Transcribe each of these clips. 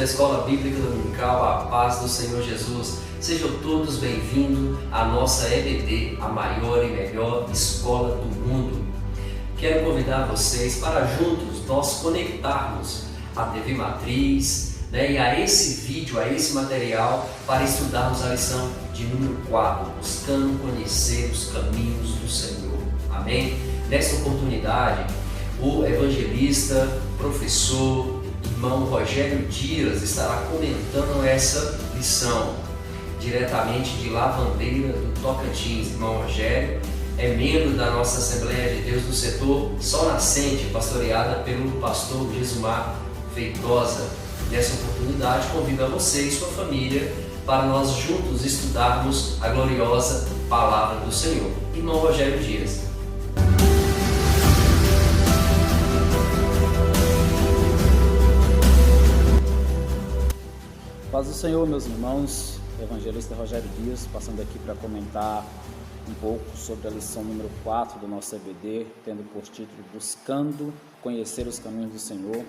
da Escola Bíblica Dominical, a paz do Senhor Jesus. Sejam todos bem-vindos à nossa EBD, a maior e melhor escola do mundo. Quero convidar vocês para juntos nós conectarmos à TV Matriz, e a esse vídeo, a esse material, para estudarmos a lição de número 4, buscando conhecer os caminhos do Senhor. Amém? Nessa oportunidade, o evangelista, professor, irmão Rogério Dias estará comentando essa lição diretamente de Lavandeira do Tocantins. Irmão Rogério é membro da nossa Assembleia de Deus do setor Sol Nascente, pastoreada pelo pastor Gismar Feitosa. Nessa oportunidade, convido a você e sua família para nós juntos estudarmos a gloriosa Palavra do Senhor. Irmão Rogério Dias. Paz do Senhor, meus irmãos, evangelista Rogério Dias, passando aqui para comentar um pouco sobre a lição número 4 do nosso EBD, tendo por título Buscando Conhecer os Caminhos do Senhor.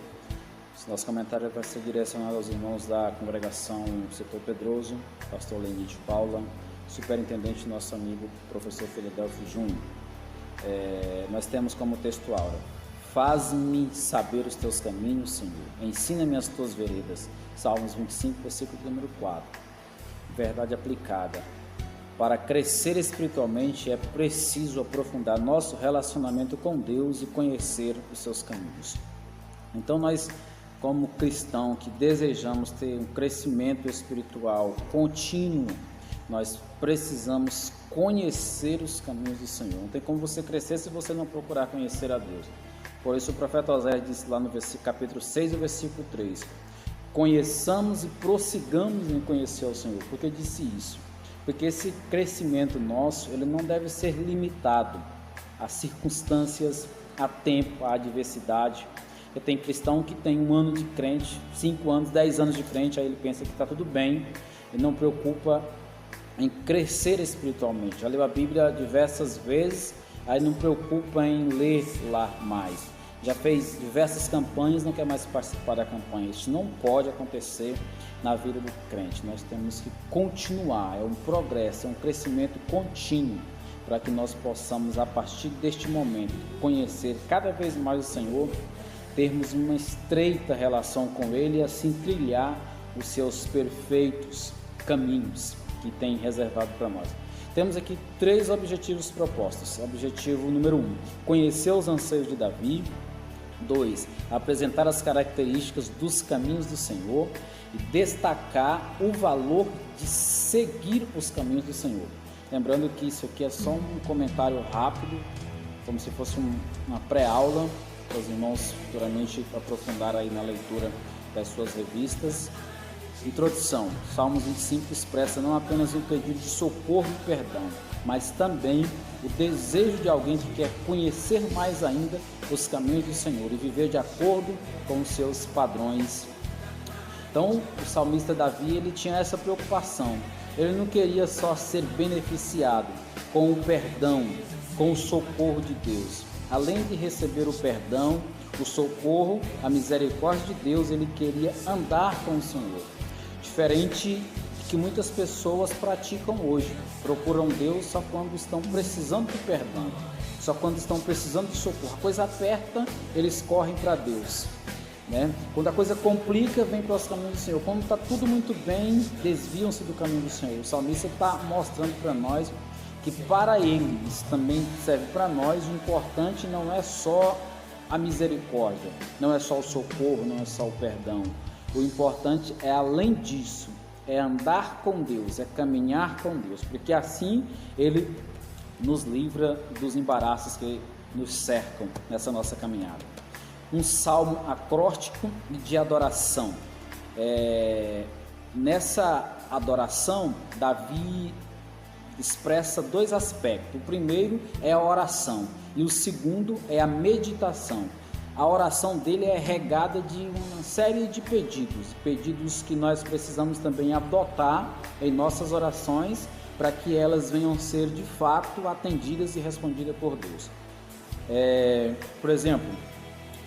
Esse nosso comentário vai ser direcionado aos irmãos da congregação Setor Pedroso, pastor Lenir de Paula, superintendente nosso amigo professor Filadelfo Júnior. Nós temos como texto aula: faz-me saber os teus caminhos, Senhor, ensina-me as tuas veredas. Salmos 25, versículo número 4. Verdade aplicada. Para crescer espiritualmente é preciso aprofundar nosso relacionamento com Deus e conhecer os seus caminhos. Então nós, como cristãos que desejamos ter um crescimento espiritual contínuo, nós precisamos conhecer os caminhos do Senhor. Não tem como você crescer se você não procurar conhecer a Deus. Por isso o profeta Oséias disse lá no capítulo 6, versículo 3: conheçamos e prossigamos em conhecer o Senhor. Por que disse isso? Porque esse crescimento nosso, ele não deve ser limitado a circunstâncias, a tempo, a adversidade. Porque tem cristão que tem 1 ano de crente, 5 anos, 10 anos de crente, aí ele pensa que está tudo bem e não preocupa em crescer espiritualmente. Já leu a Bíblia diversas vezes, aí não preocupa em ler lá mais. Já fez diversas campanhas, não quer mais participar da campanha. Isso não pode acontecer na vida do crente. Nós temos que continuar, é um progresso, é um crescimento contínuo, para que nós possamos, a partir deste momento, conhecer cada vez mais o Senhor, termos uma estreita relação com Ele e assim trilhar os seus perfeitos caminhos que tem reservado para nós. Temos aqui 3 objetivos propostos. Objetivo número 1, conhecer os anseios de Davi. 2, apresentar as características dos caminhos do Senhor e destacar o valor de seguir os caminhos do Senhor. Lembrando que isso aqui é só um comentário rápido, como se fosse uma pré-aula, para os irmãos futuramente aprofundar aí na leitura das suas revistas. Introdução. Salmos 25 expressa não apenas um pedido de socorro e perdão, mas também o desejo de alguém que quer conhecer mais ainda os caminhos do Senhor e viver de acordo com os seus padrões. Então, o salmista Davi, ele tinha essa preocupação. Ele não queria só ser beneficiado com o perdão, com o socorro de Deus. Além de receber o perdão, o socorro, a misericórdia de Deus, ele queria andar com o Senhor. Diferente de que muitas pessoas praticam hoje, procuram Deus só quando estão precisando de perdão, só quando estão precisando de socorro. A coisa aperta, eles correm para Deus, Quando a coisa complica, vem para os caminhos do Senhor. Quando está tudo muito bem, desviam-se do caminho do Senhor. O salmista está mostrando para nós que para ele, isso também serve para nós, o importante não é só a misericórdia, não é só o socorro, não é só o perdão. O importante é, além disso, é andar com Deus, é caminhar com Deus, porque assim Ele nos livra dos embaraços que nos cercam nessa nossa caminhada. Um salmo acróstico e de adoração. Nessa adoração, Davi expressa 2 aspectos. O primeiro é a oração e o segundo é a meditação. A oração dele é regada de uma série de pedidos que nós precisamos também adotar em nossas orações para que elas venham ser de fato atendidas e respondidas por Deus. Por exemplo,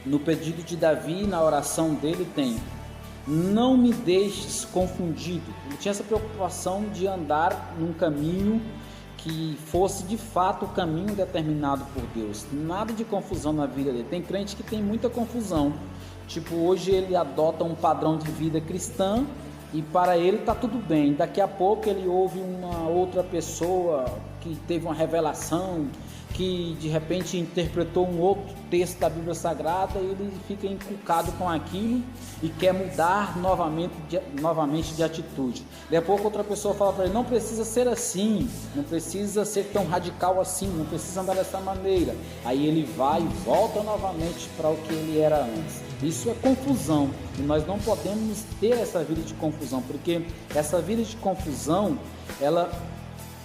no pedido de Davi, na oração dele tem: não me deixes confundido. Ele tinha essa preocupação de andar num caminho que fosse de fato o caminho determinado por Deus. Nada de confusão na vida dele. Tem crente que tem muita confusão. Tipo, hoje ele adota um padrão de vida cristã e para ele está tudo bem. Daqui a pouco ele ouve uma outra pessoa que teve uma revelação, que de repente interpretou um outro texto da Bíblia Sagrada, e ele fica encucado com aquilo e quer mudar novamente de atitude. Daqui a pouco outra pessoa fala para ele: não precisa ser assim, não precisa ser tão radical assim, não precisa andar dessa maneira. Aí ele vai e volta novamente para o que ele era antes. Isso é confusão, e nós não podemos ter essa vida de confusão, porque essa vida de confusão, ela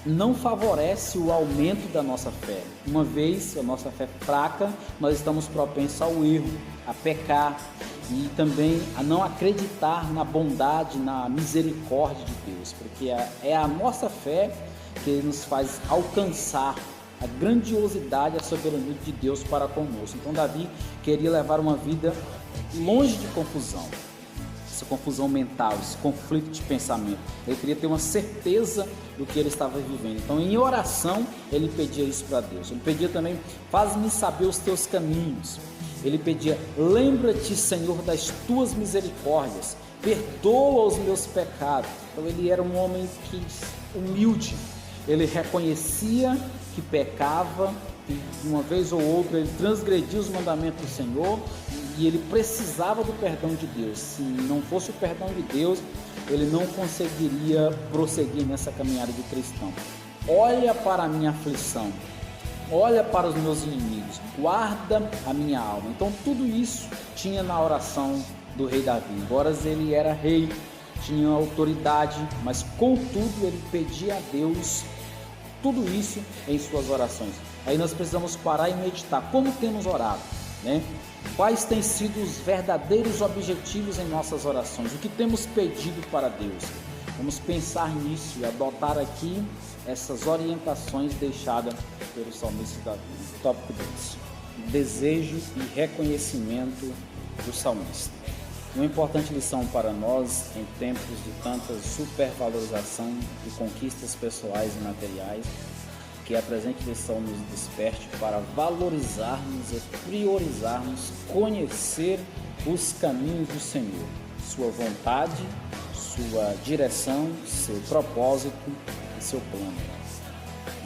não favorece o aumento da nossa fé. Uma vez a nossa fé fraca, nós estamos propensos ao erro, a pecar e também a não acreditar na bondade, na misericórdia de Deus, porque é a nossa fé que nos faz alcançar a grandiosidade, a soberania de Deus para conosco. Então Davi queria levar uma vida longe de confusão, essa confusão mental, esse conflito de pensamento. Ele queria ter uma certeza do que ele estava vivendo. Então, em oração, ele pedia isso para Deus. Ele pedia também: faz-me saber os teus caminhos. Ele pedia: lembra-te, Senhor, das tuas misericórdias, perdoa os meus pecados. Então, ele era um homem humilde. Ele reconhecia que pecava, e uma vez ou outra ele transgredia os mandamentos do Senhor, e ele precisava do perdão de Deus. Se não fosse o perdão de Deus, ele não conseguiria prosseguir nessa caminhada de cristão. Olha para a minha aflição, olha para os meus inimigos, guarda a minha alma. Então tudo isso tinha na oração do rei Davi. Embora ele era rei, tinha autoridade, mas contudo ele pedia a Deus tudo isso em suas orações. Aí nós precisamos parar e meditar como temos orado, né? Quais têm sido os verdadeiros objetivos em nossas orações? O que temos pedido para Deus? Vamos pensar nisso e adotar aqui essas orientações deixadas pelo salmista Davi. Tópico 2: desejo e reconhecimento do salmista. Uma importante lição para nós em tempos de tanta supervalorização de conquistas pessoais e materiais, que a presente lição nos desperte para valorizarmos e priorizarmos conhecer os caminhos do Senhor, sua vontade, sua direção, seu propósito e seu plano.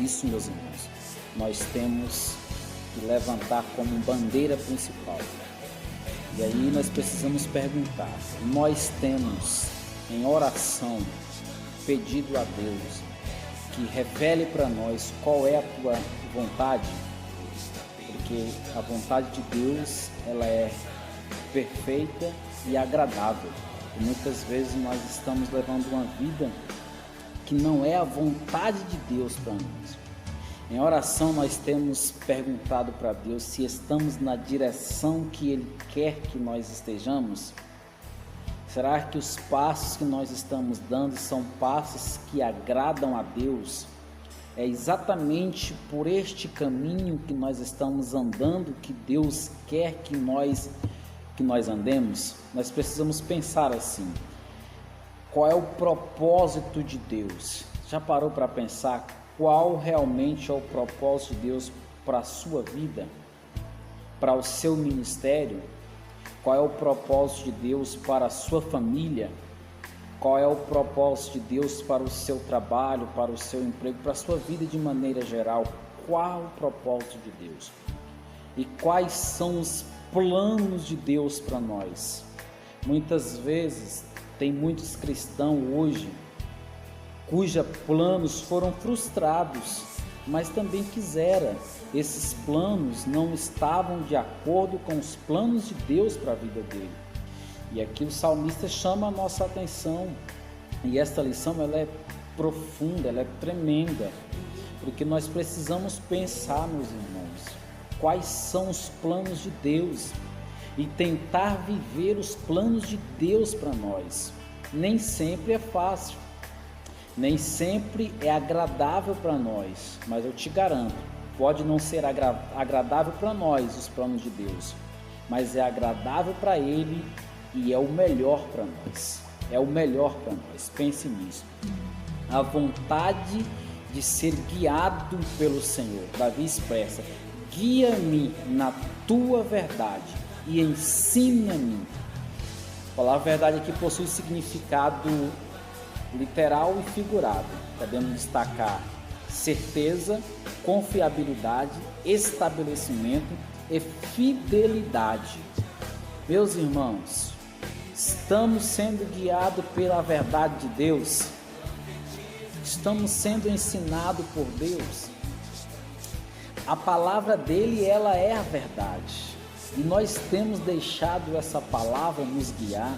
Isso, meus irmãos, nós temos que levantar como bandeira principal. E aí nós precisamos perguntar: nós temos em oração pedido a Deus que revele para nós qual é a tua vontade? Porque a vontade de Deus, ela é perfeita e agradável. E muitas vezes nós estamos levando uma vida que não é a vontade de Deus para nós. Em oração nós temos perguntado para Deus se estamos na direção que Ele quer que nós estejamos. Será que os passos que nós estamos dando são passos que agradam a Deus? É exatamente por este caminho que nós estamos andando que Deus quer que nós andemos? Nós precisamos pensar assim: qual é o propósito de Deus? Já parou para pensar qual realmente é o propósito de Deus para a sua vida, para o seu ministério? Qual é o propósito de Deus para a sua família? Qual é o propósito de Deus para o seu trabalho, para o seu emprego, para a sua vida de maneira geral? Qual o propósito de Deus? E quais são os planos de Deus para nós? Muitas vezes tem muitos cristãos hoje cujos planos foram frustrados, mas também quiseram. Esses planos não estavam de acordo com os planos de Deus para a vida dele. E aqui o salmista chama a nossa atenção. E esta lição, ela é profunda, ela é tremenda, porque nós precisamos pensar, meus irmãos, quais são os planos de Deus e tentar viver os planos de Deus para nós. Nem sempre é fácil, nem sempre é agradável para nós, mas eu te garanto, pode não ser agradável para nós os planos de Deus, mas é agradável para Ele e é o melhor para nós. É o melhor para nós. Pense nisso. A vontade de ser guiado pelo Senhor. Davi expressa: guia-me na tua verdade e ensina-me. A palavra verdade aqui possui significado literal e figurado. Podemos destacar certeza, confiabilidade, estabelecimento e fidelidade. Meus irmãos, estamos sendo guiados pela verdade de Deus? Estamos sendo ensinados por Deus? A palavra dele, ela é a verdade. E nós temos deixado essa palavra nos guiar.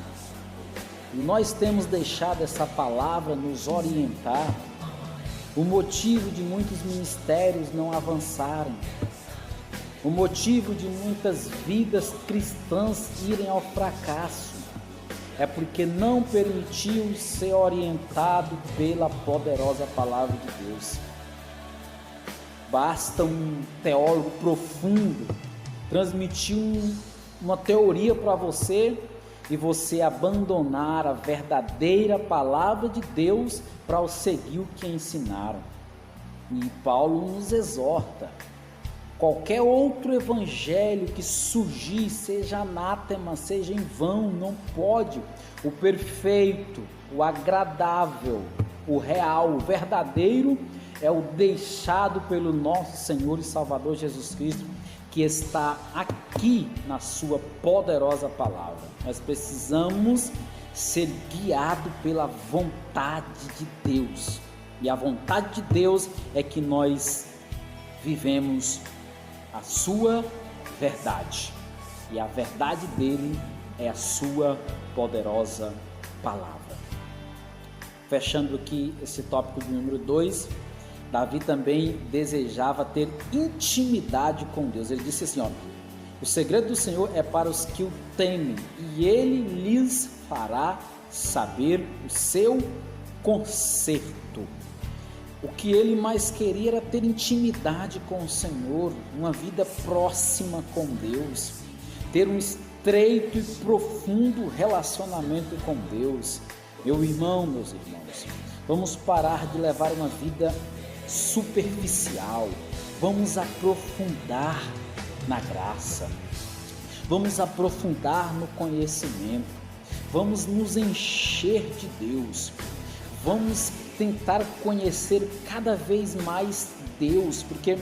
E nós temos deixado essa palavra nos orientar. O motivo de muitos ministérios não avançarem. O motivo de muitas vidas cristãs irem ao fracasso é porque não permitiu ser orientado pela poderosa palavra de Deus. Basta um teólogo profundo transmitir uma teoria para você e você abandonar a verdadeira palavra de Deus para o seguir o que ensinaram. E Paulo nos exorta: qualquer outro evangelho que surgir, seja anátema, seja em vão, não pode. O perfeito, o agradável, o real, o verdadeiro é o deixado pelo nosso Senhor e Salvador Jesus Cristo, que está aqui na sua poderosa palavra. Nós precisamos ser guiados pela vontade de Deus. E a vontade de Deus é que nós vivemos a sua verdade. E a verdade dele é a sua poderosa palavra. Fechando aqui esse tópico de número 2, Davi também desejava ter intimidade com Deus. Ele disse assim: o segredo do Senhor é para os que o temem, e ele lhes fará saber o seu conserto. O que ele mais queria era ter intimidade com o Senhor, uma vida próxima com Deus, ter um estreito e profundo relacionamento com Deus. Meu irmão, meus irmãos, vamos parar de levar uma vida superficial, vamos aprofundar na graça, vamos aprofundar no conhecimento, vamos nos encher de Deus, vamos tentar conhecer cada vez mais Deus, porque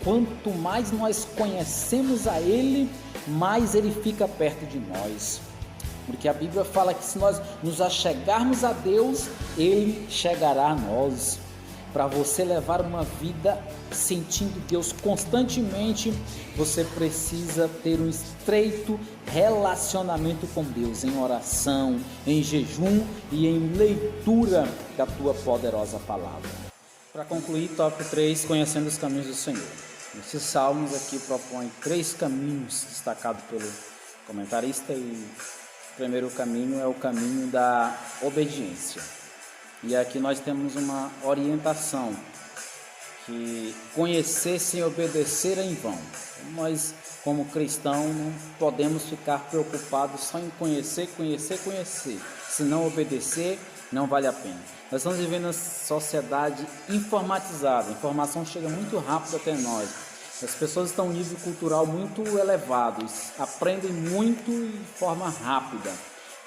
quanto mais nós conhecemos a Ele, mais Ele fica perto de nós. Porque a Bíblia fala que se nós nos achegarmos a Deus, Ele chegará a nós. Para você levar uma vida sentindo Deus constantemente, você precisa ter um estreito relacionamento com Deus, em oração, em jejum e em leitura da tua poderosa palavra. Para concluir, tópico 3, conhecendo os caminhos do Senhor. Esses salmos aqui propõem 3 caminhos destacados pelo comentarista, e o primeiro caminho é o caminho da obediência. E aqui nós temos uma orientação, que conhecer sem obedecer é em vão. Nós, como cristãos, não podemos ficar preocupados só em conhecer. Se não obedecer, não vale a pena. Nós estamos vivendo uma sociedade informatizada, a informação chega muito rápido até nós. As pessoas estão em um nível cultural muito elevado, aprendem muito de forma rápida,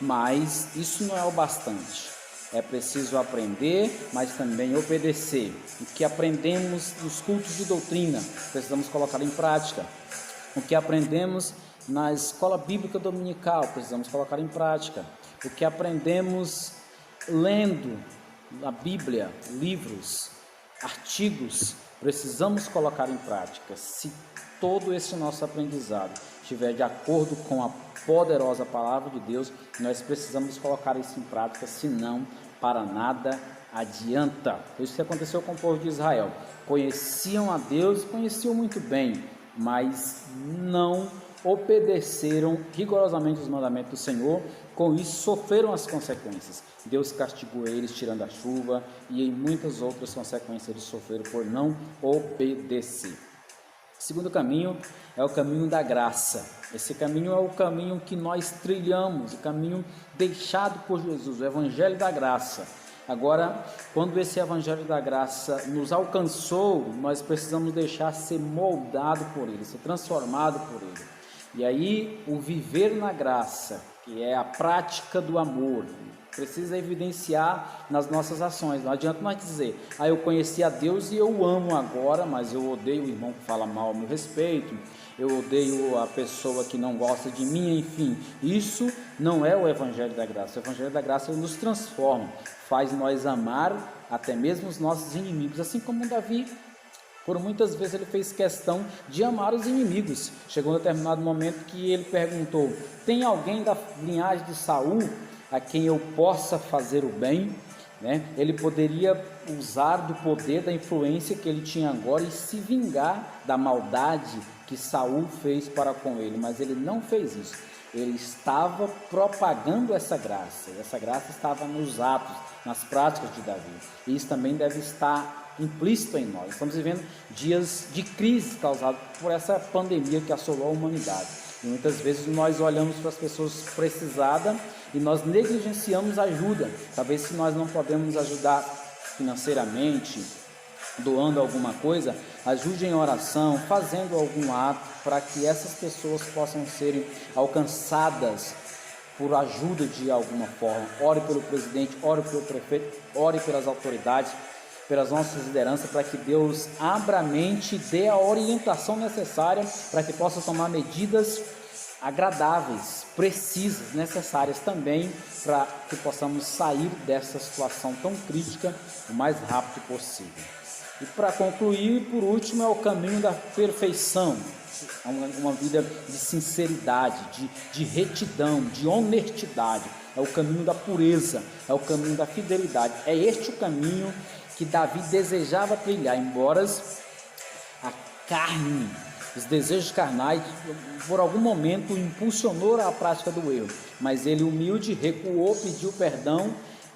mas isso não é o bastante. É preciso aprender, mas também obedecer. O que aprendemos nos cultos de doutrina, precisamos colocar em prática. O que aprendemos na escola bíblica dominical, precisamos colocar em prática. O que aprendemos lendo a Bíblia, livros, artigos, precisamos colocar em prática. Se todo esse nosso aprendizado estiver de acordo com a poderosa palavra de Deus, nós precisamos colocar isso em prática, senão para nada adianta. Isso que aconteceu com o povo de Israel. Conheciam a Deus, conheciam muito bem, mas não obedeceram rigorosamente os mandamentos do Senhor. Com isso sofreram as consequências. Deus castigou eles tirando a chuva, e em muitas outras consequências eles sofreram por não obedecer. O segundo caminho é o caminho da graça. Esse caminho é o caminho que nós trilhamos, o caminho deixado por Jesus, o Evangelho da Graça. Agora, quando esse Evangelho da Graça nos alcançou, nós precisamos deixar ser moldado por Ele, ser transformado por Ele. E aí, o viver na graça, que é a prática do amor, precisa evidenciar nas nossas ações. Não adianta nós dizer, eu conheci a Deus e eu amo agora, mas eu odeio o irmão que fala mal a meu respeito, eu odeio a pessoa que não gosta de mim, enfim. Isso não é o Evangelho da Graça. O Evangelho da Graça nos transforma, faz nós amar até mesmo os nossos inimigos, assim como Davi. Por muitas vezes ele fez questão de amar os inimigos. Chegou um determinado momento que ele perguntou, tem alguém da linhagem de Saul a quem eu possa fazer o bem? Ele poderia usar do poder, da influência que ele tinha agora e se vingar da maldade que Saul fez para com ele, mas ele não fez isso. Ele estava propagando essa graça, e essa graça estava nos atos, nas práticas de Davi. E isso também deve estar implícito em nós. Estamos vivendo dias de crise causados por essa pandemia que assolou a humanidade. E muitas vezes nós olhamos para as pessoas precisadas e nós negligenciamos ajuda. Talvez se nós não podemos ajudar financeiramente, doando alguma coisa, ajude em oração, fazendo algum ato para que essas pessoas possam serem alcançadas por ajuda de alguma forma. Ore pelo presidente, ore pelo prefeito, ore pelas autoridades, pelas nossas lideranças, para que Deus abra a mente e dê a orientação necessária para que possa tomar medidas agradáveis, precisas, necessárias também, para que possamos sair dessa situação tão crítica o mais rápido possível. E para concluir, por último, é o caminho da perfeição, uma vida de sinceridade, de retidão, de honestidade, é o caminho da pureza, é o caminho da fidelidade. É este o caminho que Davi desejava trilhar, embora a carne, os desejos carnais, por algum momento impulsionou a prática do erro, mas ele humilde, recuou, pediu perdão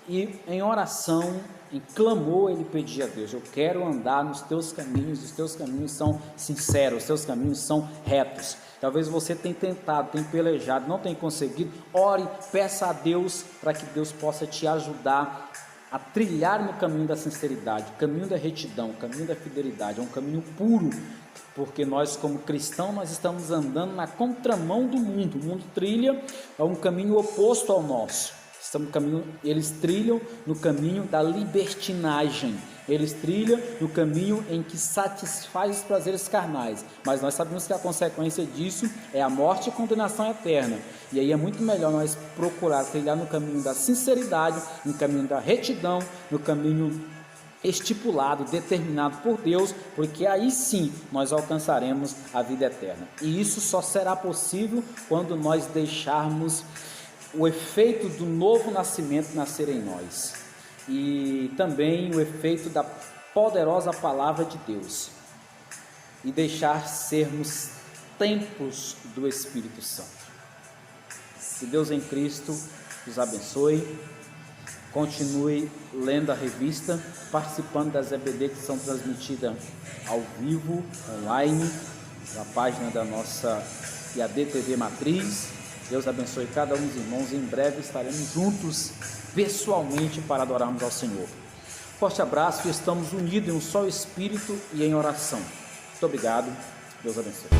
e em oração, em clamor, ele pedia a Deus, eu quero andar nos teus caminhos, os teus caminhos são sinceros, os teus caminhos são retos. Talvez você tenha tentado, tenha pelejado, não tenha conseguido, ore, peça a Deus para que Deus possa te ajudar a trilhar no caminho da sinceridade, o caminho da retidão, o caminho da fidelidade, é um caminho puro, porque nós como cristãos, nós estamos andando na contramão do mundo. O mundo trilha é um caminho oposto ao nosso. Eles trilham no caminho da libertinagem, eles trilham no caminho em que satisfaz os prazeres carnais, mas nós sabemos que a consequência disso é a morte e a condenação eterna, e aí é muito melhor nós procurar trilhar no caminho da sinceridade, no caminho da retidão, no caminho estipulado, determinado por Deus, porque aí sim nós alcançaremos a vida eterna, e isso só será possível quando nós deixarmos o efeito do novo nascimento nascer em nós e também o efeito da poderosa palavra de Deus e deixar sermos templos do Espírito Santo. Que Deus em Cristo os abençoe, continue lendo a revista, participando das EBD que são transmitidas ao vivo, online, na página da nossa IAD TV Matriz. Deus abençoe cada um dos irmãos e em breve estaremos juntos pessoalmente para adorarmos ao Senhor. Forte abraço, estamos unidos em um só Espírito e em oração. Muito obrigado, Deus abençoe.